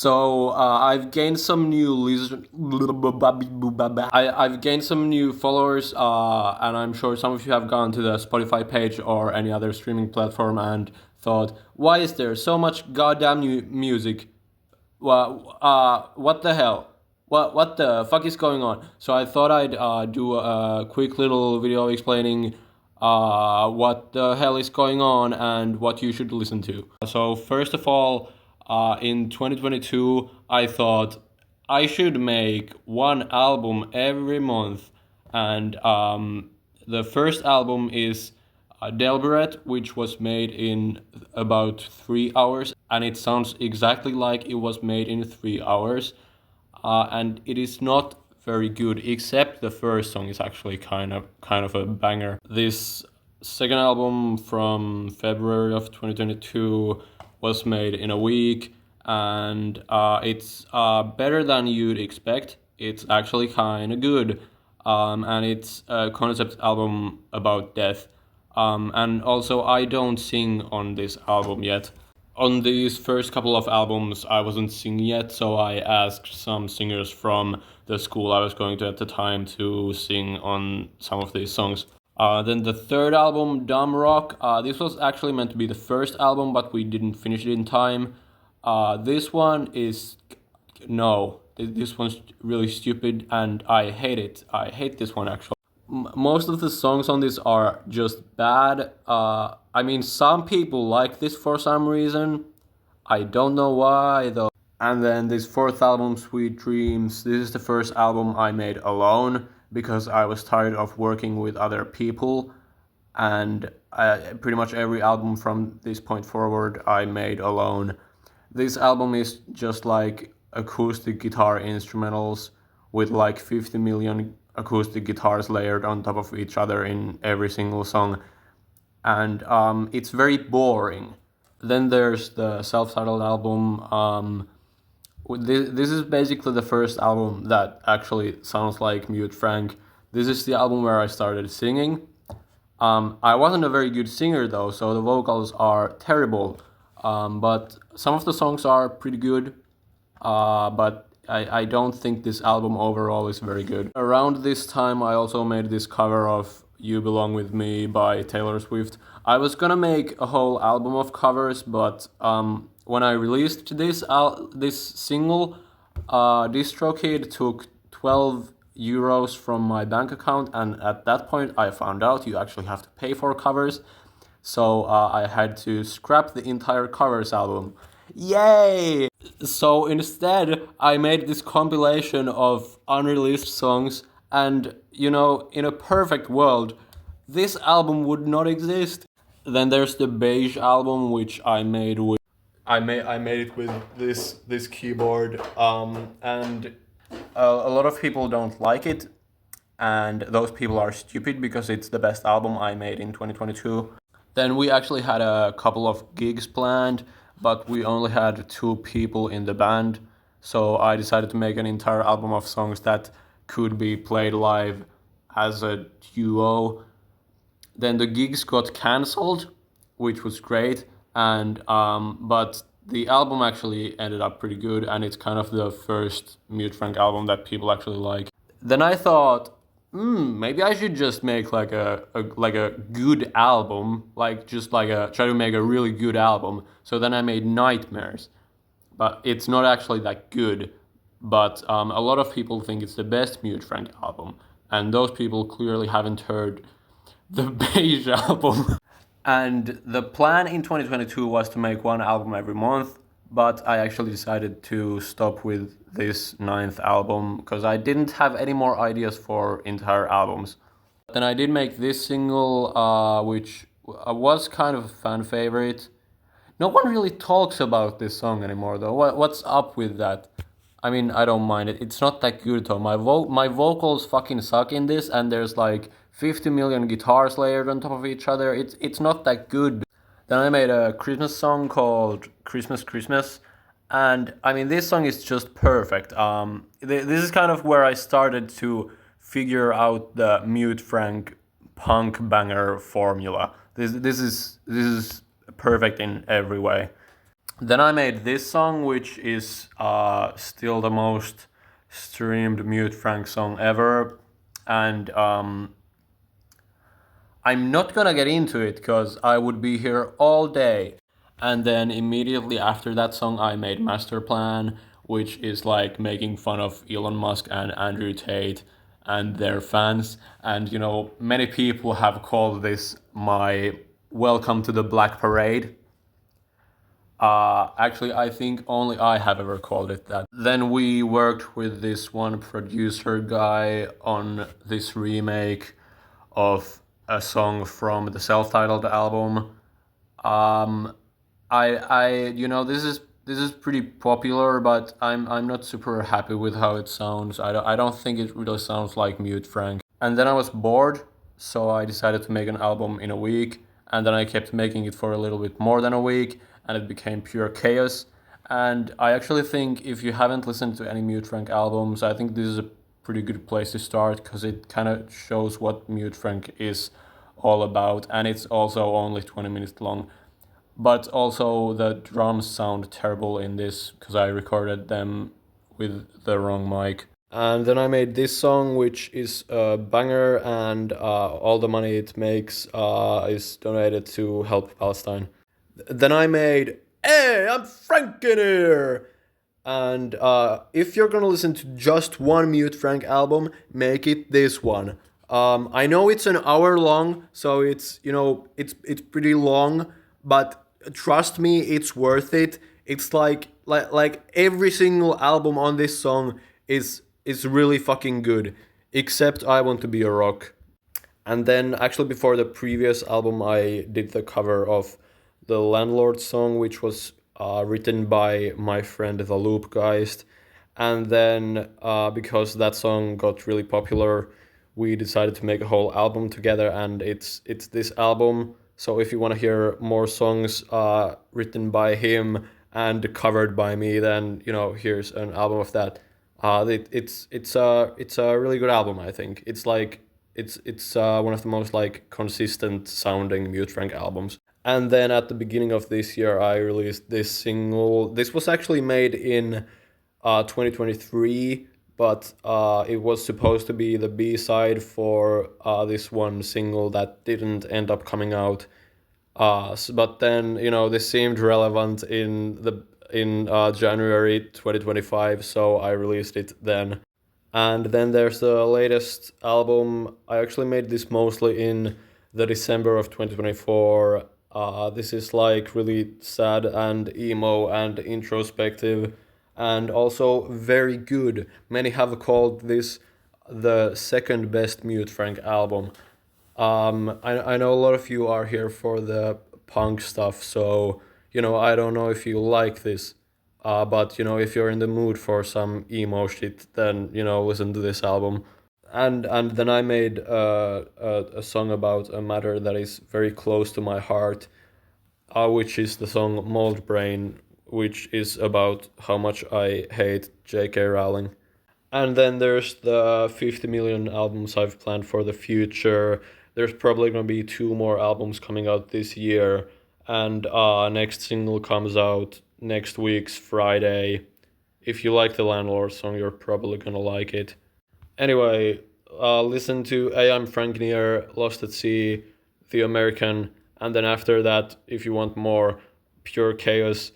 I've gained some new I've gained some new followers, and I'm sure some of you have gone to the Spotify page or any other streaming platform and thought, why is there so much goddamn new music? What the hell? What the fuck is going on? So I thought I'd do a quick little video explaining what the hell is going on and what you should listen to. So first of all, in 2022, I thought I should make one album every month, and the first album is Delberet, which was made in about 3 hours, and it sounds exactly like it was made in 3 hours. And it is not very good, except the first song is actually kind of a banger. This second album from February of 2022 was made in a week, and it's better than you'd expect. It's actually kind of good, and it's a concept album about death. And also, I don't sing on this album yet. On these first couple of albums, I wasn't singing yet, so I asked some singers from the school I was going to at the time to sing on some of these songs. Then the third album, Dumb Rock, this was actually meant to be the first album, but we didn't finish it in time. This one is... No, this one's really stupid, and I hate it. I hate this one, actually. Most of the songs on this are just bad. I mean, some people like this for some reason. I don't know why, though. And then this fourth album, Sweet Dreams, this is the first album I made alone because I was tired of working with other people. And pretty much every album from this point forward I made alone. This album is just like acoustic guitar instrumentals with like 50 million acoustic guitars layered on top of each other in every single song, and it's very boring. Then there's the self-titled album. This is basically the first album that actually sounds like Mute Frank. This is the album where I started singing. I wasn't a very good singer though, so the vocals are terrible, but some of the songs are pretty good, but I don't think this album overall is very good. Around this time, I also made this cover of You Belong With Me by Taylor Swift. I was gonna make a whole album of covers, but when I released this single, DistroKid took 12 euros from my bank account, and at that point I found out you actually have to pay for covers, so I had to scrap the entire covers album. Yay! So instead, I made this compilation of unreleased songs, and you know, in a perfect world, this album would not exist. Then there's the Beige album, which I made it with this keyboard, and a lot of people don't like it, and those people are stupid because it's the best album I made in 2022. Then we actually had a couple of gigs planned, but we only had 2 people in the band, so I decided to make an entire album of songs that could be played live as a duo. Then the gigs got cancelled, which was great, and but the album actually ended up pretty good, and it's kind of the first Mute Frank album that people actually like. Then I thought, maybe I should just make like a good album, like just like try to make a really good album. So then I made Nightmares, but it's not actually that good. But a lot of people think it's the best Mute Frank album, and those people clearly haven't heard the Beige album. And the plan in 2022 was to make one album every month, but I actually decided to stop with this 9th album because I didn't have any more ideas for entire albums. Then I did make this single, which was kind of a fan favorite. No one really talks about this song anymore, though. What's up with that? I mean, I don't mind it. It's not that good, though. My vocals fucking suck in this, and there's like 50 million guitars layered on top of each other. It's not that good. Then I made a Christmas song called Christmas Christmas, and I mean, this song is just perfect. This is kind of where I started to figure out the Mute Frank punk banger formula. This is perfect in every way. Then I made this song, which is still the most streamed Mute Frank song ever, and I'm not gonna get into it because I would be here all day. And then immediately after that song, I made Master Plan, which is like making fun of Elon Musk and Andrew Tate and their fans. And you know, many people have called this my Welcome to the Black Parade. Actually, I think only I have ever called it that. Then we worked with this one producer guy on this remake of a song from the self-titled album. Um, you know, this is pretty popular, but I'm not super happy with how it sounds. I don't think it really sounds like Mute Frank. And then I was bored, so I decided to make an album in a week, and then I kept making it for a little bit more than a week, and it became pure chaos. And I actually think if you haven't listened to any Mute Frank albums, I think this is a pretty good place to start because it kind of shows what Mute Frank is all about, and it's also only 20 minutes long. But also the drums sound terrible in this because I recorded them with the wrong mic. And then I made this song, which is a banger, and all the money it makes is donated to help Palestine. Then I made Hey, I'm Franken here! And if you're gonna listen to just one Mute Frank album, make it this one. I know it's an hour long, so it's it's pretty long, but trust me, it's worth it. It's like every single album on this song is really fucking good, except I Want to Be a Rock. And then actually before the previous album, I did the cover of the Landlord song, which was written by my friend the Loopgeist. And then because that song got really popular, we decided to make a whole album together, and it's this album. So if you want to hear more songs written by him and covered by me, then here's an album of that. It's a really good album. I think it's one of the most like consistent sounding Mute Frank albums. And then at the beginning of this year, I released this single. This was actually made in 2023, but it was supposed to be the B side for this one single that didn't end up coming out. But then this seemed relevant in January 2025, so I released it then. And then there's the latest album. I actually made this mostly in the December of 2024. This is like really sad and emo and introspective and also very good. Many have called this the second best Mute Frank album. I know a lot of you are here for the punk stuff, so I don't know if you like this. But if you're in the mood for some emo shit, then listen to this album. And then I made a song about a matter that is very close to my heart, which is the song Mold Brain, which is about how much I hate J.K. Rowling. And then there's the 50 million albums I've planned for the future. There's probably going to be 2 more albums coming out this year. And next single comes out next week's Friday. If you like the Landlord song, you're probably going to like it. Anyway, listen to Hey, I'm Frank Near, Lost at Sea, The American, and then after that, if you want more pure chaos,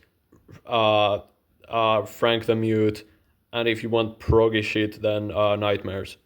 Frank the Mute, and if you want proggy shit, then Nightmares.